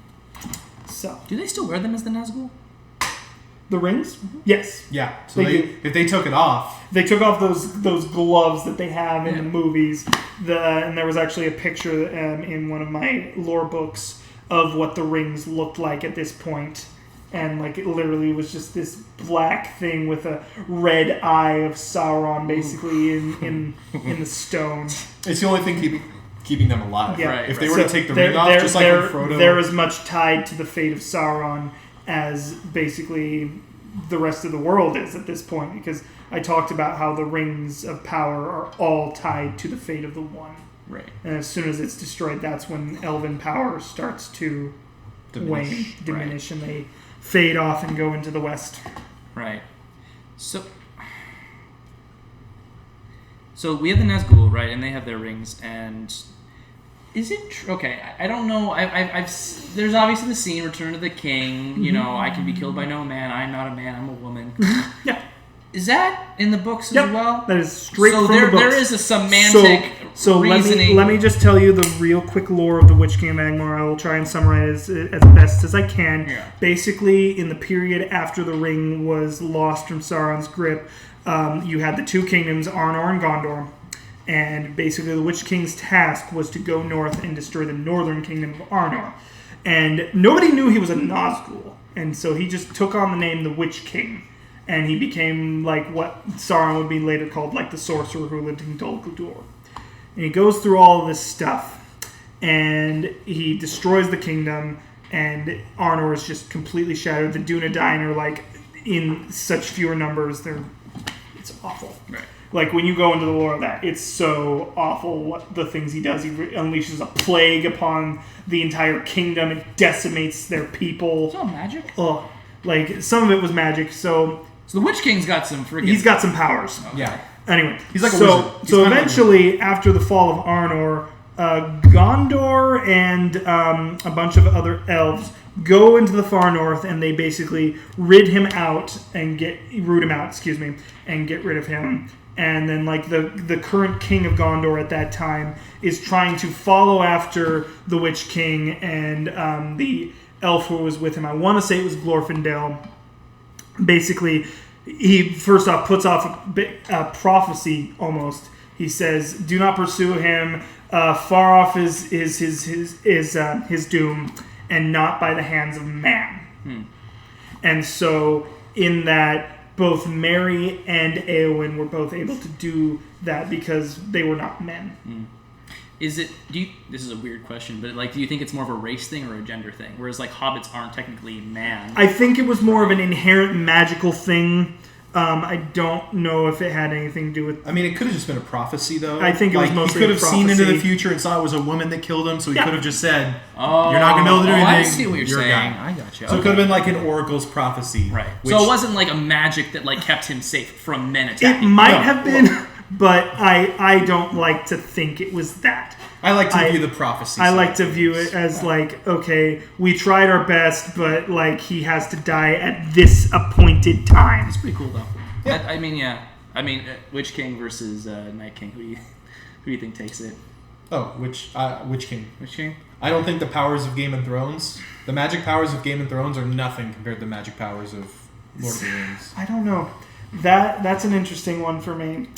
So, Do they still wear them as the Nazgul? the rings? Yes. Yeah. So They do. if they took it off, They took off those gloves that they have in the movies. And there was actually a picture in one of my lore books of what the rings looked like at this point. And like it literally was just this black thing with a red eye of Sauron, basically in the stone. it's the only thing keeping them alive. Yeah. Right, If they were to take the ring off, they're, just like when Frodo. they're as much tied to the fate of Sauron as basically the rest of the world is at this point, because I talked about how the rings of power are all tied to the fate of the One. Right. And as soon as it's destroyed, that's when elven power starts to diminish, and they fade off and go into the west. Right. So we have the Nazgul, right, and they have their rings, and is it true? Okay, I don't know. There's obviously the scene, Return of the King. You know, I can be killed by no man. I'm not a man. I'm a woman. Yeah. Is that in the books as well? That is straight from the books. There is a semantic reasoning. Let me just tell you the real quick lore of the Witch King of Angmar. I will try and summarize it as best as I can. Yeah. Basically, in the period after the ring was lost from Sauron's grip, you had the two kingdoms, Arnor and Gondor. And basically the Witch King's task was to go north and destroy the northern kingdom of Arnor. And nobody knew he was a Nazgul. And so he just took on the name the Witch King. And he became like what Sauron would be later called, like the sorcerer who lived in Dol Guldur. And he goes through all of this stuff. And he destroys the kingdom. And Arnor is just completely shattered. The Dunedain are like in such fewer numbers. It's awful. Right. Like, when you go into the lore of that, it's so awful what the things he does. He unleashes a plague upon the entire kingdom. It decimates their people. It's all magic. Ugh. Like, some of it was magic, so So the Witch King's got some freaking... he's got some powers. Okay. Yeah. Anyway. He's like a so, wizard. He's So kind of eventually, after the fall of Arnor, Gondor and a bunch of other elves go into the far north, and they basically root him out, and get rid of him. And then, like, the current king of Gondor at that time is trying to follow after the Witch King and the elf who was with him. I want to say it was Glorfindel. Basically, he first off puts off a prophecy almost. He says, "Do not pursue him. Far off is his doom, and not by the hands of man." And so, in that, both Merry and Éowyn were both able to do that because they were not men. Is it? This is a weird question, but like, do you think it's more of a race thing or a gender thing? Whereas like hobbits aren't technically man. I think it was more of an inherent magical thing. I don't know if it had anything to do with... I mean, it could have just been a prophecy, though. I think it was mostly he could have seen into the prophecy. future and saw it was a woman that killed him, so he Yeah. could have just said, Oh, "You're not going to be able to do anything. I see what you're a saying. guy." I got you. So it could have been like an oracle's prophecy. Right. Which, So it wasn't like a magic that like kept him safe from men It attacking. might No. have been, but I don't like to think it was that. I like to view the prophecy. I side like of to things. view it as like, okay, we tried our best, but like he has to die at this appointed time. It's pretty cool though. Yeah. I mean, Witch King versus Night King. Who do you think takes it? Oh, which king? Witch King. I don't think the powers of Game of Thrones, the magic powers of Game of Thrones, are nothing compared to the magic powers of Lord of the Rings. I don't know. That's an interesting one for me.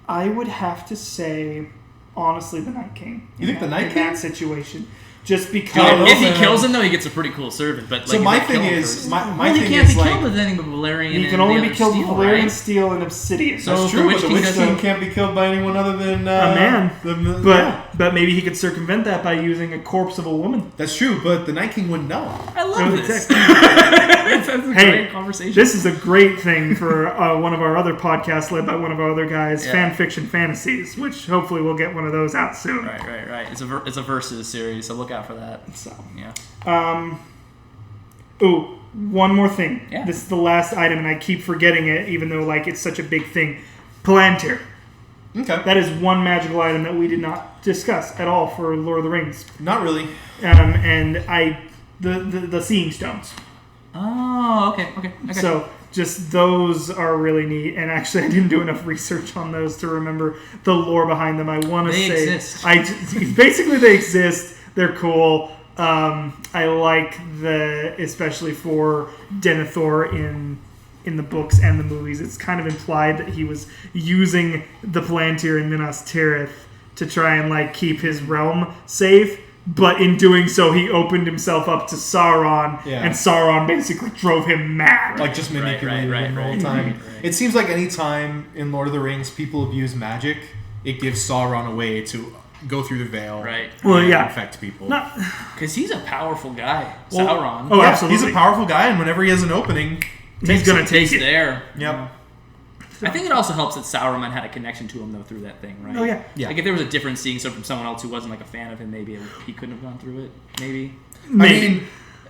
I would have to say, honestly, the Night King. You think the Night in King? that situation, just I because don't know, If he man. kills him though, he gets a pretty cool servant. But like, So if my they thing kill him is, first- my well, he thing can't is be like, killed with anything but Valerian. he and can the only other be killed with steel, Valerian right? steel and obsidian. So- that's the true, Witch but the King Witch doesn't- King can't be killed by anyone other than a man. Yeah. But maybe he could circumvent that by using a corpse of a woman. That's true, but the Night King wouldn't know. I love Really this. sick. That's a Hey, great conversation. This is a great thing for one of our other podcasts led by one of our other guys, Yeah. Fan Fiction Fantasies, which hopefully we'll get one of those out soon. Right. It's a versus series, so look out for that. So, Yeah. ooh, one more thing. Yeah. This is the last item, and I keep forgetting it, even though like it's such a big thing. Palantir. Okay. That is one magical item that we did not discuss at all for Lord of the Rings. Not really. And the Seeing Stones. Oh, okay. So just those are really neat. And actually, I didn't do enough research on those to remember the lore behind them. I want to say they exist. Basically they exist. They're cool. I like especially for Denethor in the books and the movies. It's kind of implied that he was using the Palantir in Minas Tirith to try and like keep his realm safe. But in doing so, he opened himself up to Sauron, and Sauron basically drove him mad. Like just manipulating him the whole time. Right. It seems like any time in Lord of the Rings people abuse magic, it gives Sauron a way to go through the veil, and infect people. Because he's a powerful guy, Sauron. Oh, absolutely. He's a powerful guy, and whenever he has an opening, he's going to take it. There. Yep. I think it also helps that Sauron had a connection to him though through that thing, right? Oh yeah. Like if there was a difference seeing something from someone else who wasn't like a fan of him, maybe he couldn't have gone through it. Maybe.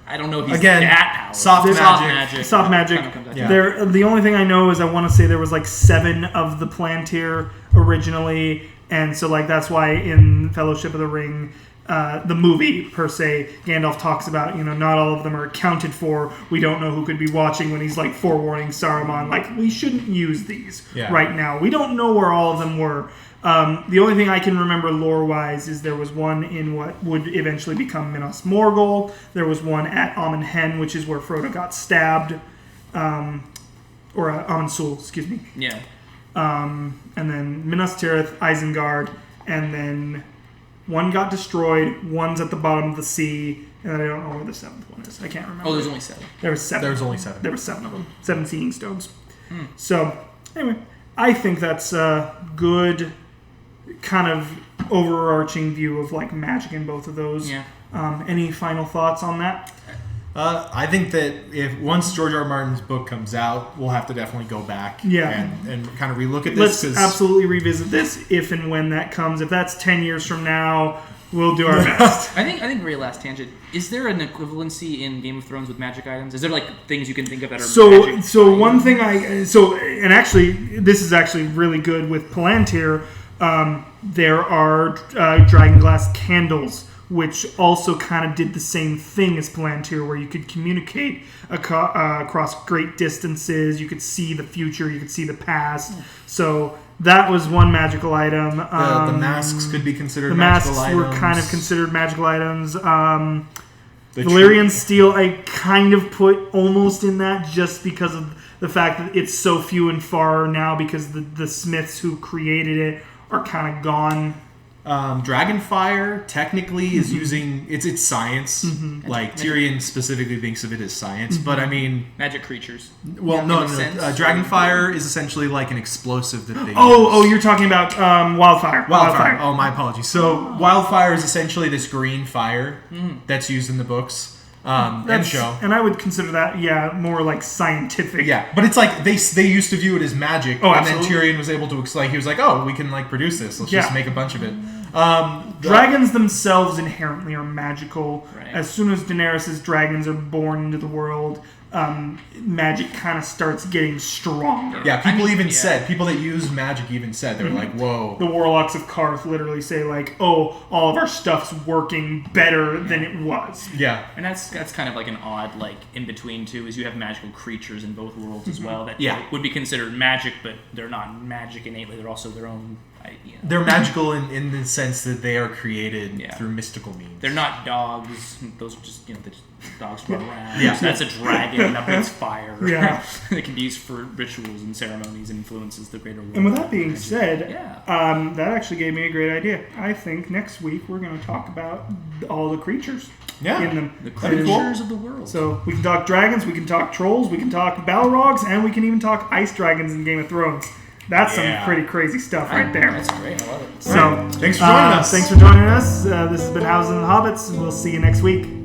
I don't know if he's that powerful. Soft magic. Yeah. The only thing I know is I want to say there was like 7 of the Palantir originally, and so like that's why in Fellowship of the Ring, the movie per se, Gandalf talks about not all of them are accounted for. We don't know who could be watching when he's like forewarning Saruman, like we shouldn't use these right now. We don't know where all of them were. The only thing I can remember lore-wise is there was one in what would eventually become Minas Morgul. There was one at Amon Hen, which is where Frodo got stabbed, or Amon Sul, excuse me. Yeah. And then Minas Tirith, Isengard, and then one got destroyed. One's at the bottom of the sea, and I don't know where the 7th one is. I can't remember. Oh, there's only 7. There was 7. There's only 7. There were 7 of them. 7 Seeing Stones. So anyway, I think that's a good kind of overarching view of like magic in both of those. Yeah. Any final thoughts on that? I think that if once George R. R. Martin's book comes out, we'll have to definitely go back and kind of relook at this. Let's absolutely revisit this if and when that comes. If that's 10 years from now, we'll do our best. I think very last tangent. Is there an equivalency in Game of Thrones with magic items? Is there like things you can think of that are magic? So one thing and actually this is actually really good with Palantir. There are dragonglass candles, which also kind of did the same thing as Palantir, where you could communicate across great distances. You could see the future. You could see the past. So that was one magical item. The masks could be considered The magical items. masks were kind of considered magical items. Valyrian steel, I kind of put almost in that just because of the fact that it's so few and far now because the smiths who created it are kind of gone. Dragonfire technically is using it's science. Like Tyrion specifically thinks of it as science, but I mean magic creatures. Well, no. Dragonfire is essentially like an explosive that they. You're talking about wildfire. Wildfire. Oh, my apologies. So wildfire is essentially this green fire that's used in the books. And show. And I would consider that, more like scientific. Yeah, but it's like they used to view it as magic, and absolutely. then Tyrion was able to he was like, oh, we can like produce this. Let's just make a bunch of it. Dragons themselves inherently are magical. Right. As soon as Daenerys' dragons are born into the world, magic kind of starts getting stronger. Yeah, people that use magic even said, they were like, whoa. The Warlocks of Karth literally say like, oh, all of our stuff's working better than it was. Yeah. And that's kind of like an odd like in between too, is you have magical creatures in both worlds as well that would be considered magic, but they're not magic innately. They're also their own. They're magical in the sense that they are created through mystical means. They're not dogs. Those are just, the dogs run around. Yeah. So that's a dragon that breathes fire. Yeah. It can be used for rituals and ceremonies and influences the greater world. And with that being said, that actually gave me a great idea. I think next week we're going to talk about all the creatures in them. The creatures of the world. So we can talk dragons, we can talk trolls, we can talk Balrogs, and we can even talk ice dragons in Game of Thrones. That's some pretty crazy stuff right there. That's great. I love it. So, thanks for joining us. Thanks for joining us. This has been Houses and Hobbits. We'll see you next week.